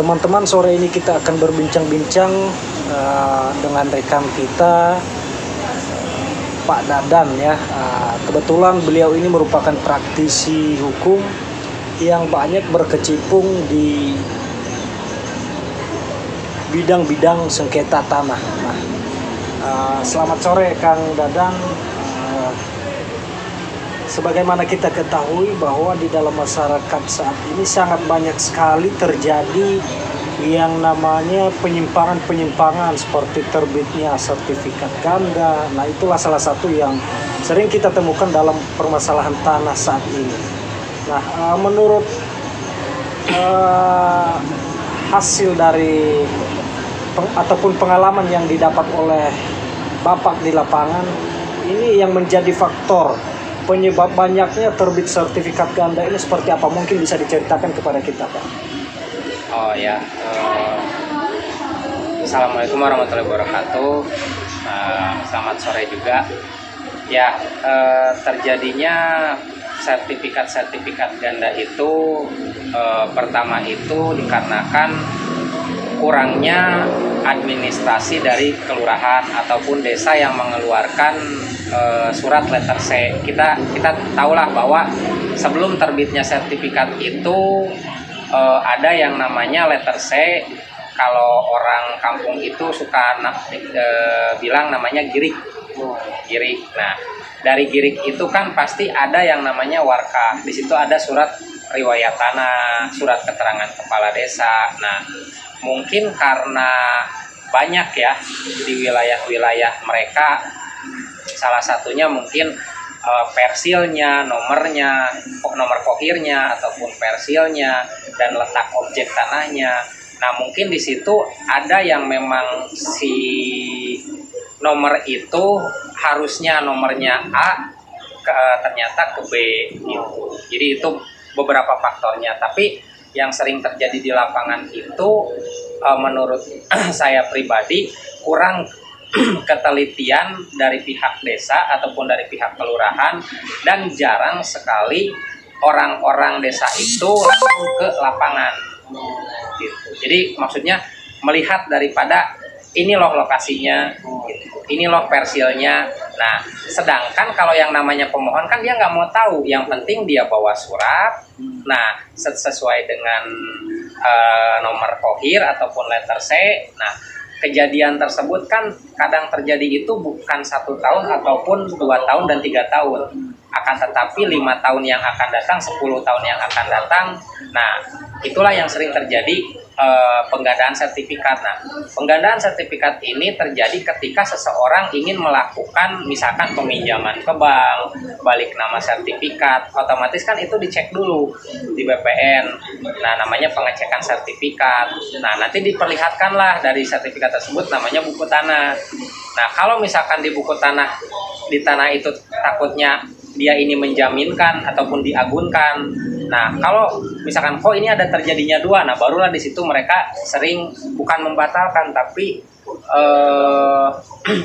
teman-teman, sore ini kita akan berbincang-bincang dengan rekan kita, Pak Dadan ya. Kebetulan beliau ini merupakan praktisi hukum yang banyak berkecimpung di bidang-bidang sengketa tanah. Selamat sore Kang Dadan. Sebagaimana kita ketahui bahwa di dalam masyarakat saat ini sangat banyak sekali terjadi yang namanya penyimpangan-penyimpangan seperti terbitnya sertifikat ganda. Nah, itulah salah satu yang sering kita temukan dalam permasalahan tanah saat ini. Nah, menurut hasil dari ataupun pengalaman yang didapat oleh Bapak di lapangan, ini yang menjadi faktor penyebab banyaknya terbit sertifikat ganda ini seperti apa? Mungkin bisa diceritakan kepada kita, Pak. Oh ya, Assalamualaikum warahmatullahi wabarakatuh. Selamat sore juga. Ya, terjadinya sertifikat ganda itu pertama itu dikarenakan kurangnya administrasi dari kelurahan ataupun desa yang mengeluarkan surat letter C. Kita tahulah bahwa sebelum terbitnya sertifikat itu ada yang namanya letter C. Kalau orang kampung itu suka bilang namanya girik. Nah, dari girik itu kan pasti ada yang namanya warka. Di situ ada surat riwayat tanah, surat keterangan kepala desa. Nah, mungkin karena banyak ya di wilayah-wilayah mereka, salah satunya mungkin persilnya, nomor kohirnya ataupun persilnya dan letak objek tanahnya. Nah, mungkin di situ ada yang memang si nomor itu harusnya nomornya A, ternyata ke B gitu. Jadi itu beberapa faktornya. Tapi yang sering terjadi di lapangan itu menurut saya pribadi kurang ketelitian dari pihak desa ataupun dari pihak kelurahan, dan jarang sekali orang-orang desa itu langsung ke lapangan gitu. Jadi maksudnya melihat daripada ini loh lokasinya, ini loh persilnya. Nah, sedangkan kalau yang namanya pemohon kan dia nggak mau tahu, yang penting dia bawa surat. Nah, sesuai dengan nomor kohir ataupun letter C. Nah, kejadian tersebut kan kadang terjadi itu bukan 1 tahun ataupun 2 tahun dan 3 tahun. Akan tetapi 5 tahun yang akan datang, 10 tahun yang akan datang. Nah, itulah yang sering terjadi penggandaan sertifikat. Nah, penggandaan sertifikat ini terjadi ketika seseorang ingin melakukan misalkan peminjaman ke bank, balik nama sertifikat, otomatis kan itu dicek dulu di BPN. Nah, namanya pengecekan sertifikat. Nah, nanti diperlihatkanlah dari sertifikat tersebut namanya buku tanah. Nah, kalau misalkan di buku tanah, di tanah itu takutnya dia ini menjaminkan ataupun diagunkan. Nah, kalau misalkan kok ini ada terjadinya 2, nah barulah di situ mereka sering bukan membatalkan, tapi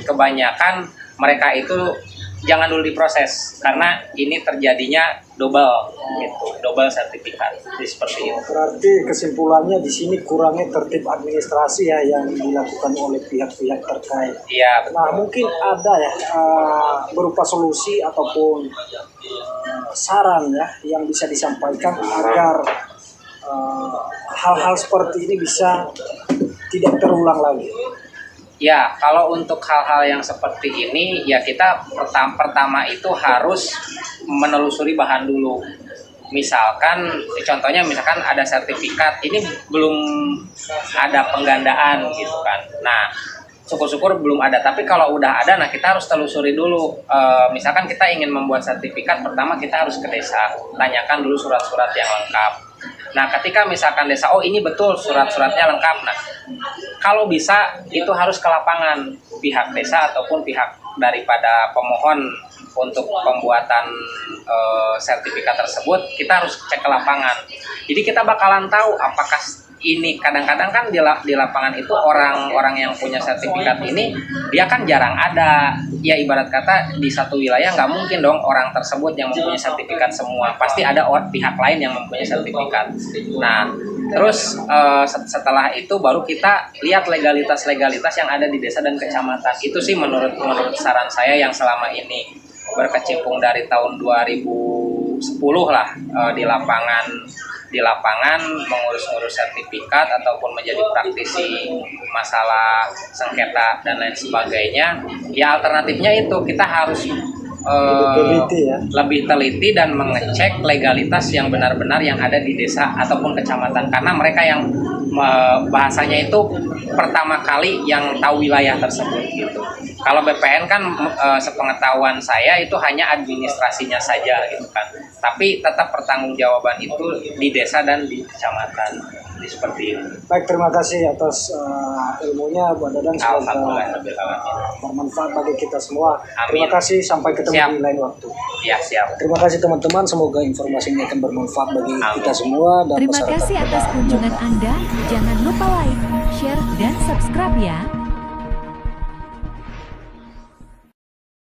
kebanyakan mereka itu jangan dulu diproses karena ini terjadinya double sertifikat. Jadi seperti itu. Berarti kesimpulannya di sini kurangnya tertib administrasi ya yang dilakukan oleh pihak-pihak terkait. Iya, betul. Nah, mungkin ada ya berupa solusi ataupun saran ya yang bisa disampaikan agar hal-hal seperti ini bisa tidak terulang lagi. Ya, kalau untuk hal-hal yang seperti ini ya kita pertama itu harus menelusuri bahan dulu. Misalkan contohnya misalkan ada sertifikat, ini belum ada penggandaan gitu kan. Nah, syukur-syukur belum ada, tapi kalau udah ada, nah kita harus telusuri dulu. Misalkan kita ingin membuat sertifikat, pertama kita harus ke desa, tanyakan dulu surat-surat yang lengkap. Nah, ketika misalkan desa, oh ini betul surat-suratnya lengkap, nah kalau bisa itu harus ke lapangan, pihak desa ataupun pihak daripada pemohon untuk pembuatan sertifikat tersebut, kita harus cek ke lapangan. Jadi kita bakalan tahu apakah ini kadang-kadang kan di lapangan itu orang-orang yang punya sertifikat ini dia kan jarang ada. Ya ibarat kata di satu wilayah nggak mungkin dong orang tersebut yang mempunyai sertifikat semua. Pasti ada pihak lain yang mempunyai sertifikat. Nah, Terus setelah itu baru kita lihat legalitas yang ada di desa dan kecamatan. Itu sih menurut saran saya yang selama ini berkecimpung dari tahun 2010 lah di lapangan mengurus-ngurus sertifikat ataupun menjadi praktisi masalah sengketa dan lain sebagainya. Ya alternatifnya itu kita harus lebih teliti dan mengecek legalitas yang benar-benar yang ada di desa ataupun kecamatan, karena mereka yang bahasanya itu pertama kali yang tahu wilayah tersebut gitu. Kalau BPN kan sepengetahuan saya itu hanya administrasinya saja gitu kan, tapi tetap pertanggungjawaban itu di desa dan di kecamatan. Seperti itu. Baik, terima kasih atas ilmunya Bu Dadan, semoga bermanfaat bagi kita semua. Amin. Terima kasih, sampai ketemu di lain waktu. Ya, siap. Terima kasih teman-teman, semoga informasi ini akan bermanfaat bagi kita semua dan terima kasih atas kunjungan Anda. Jangan lupa like, share, dan subscribe ya.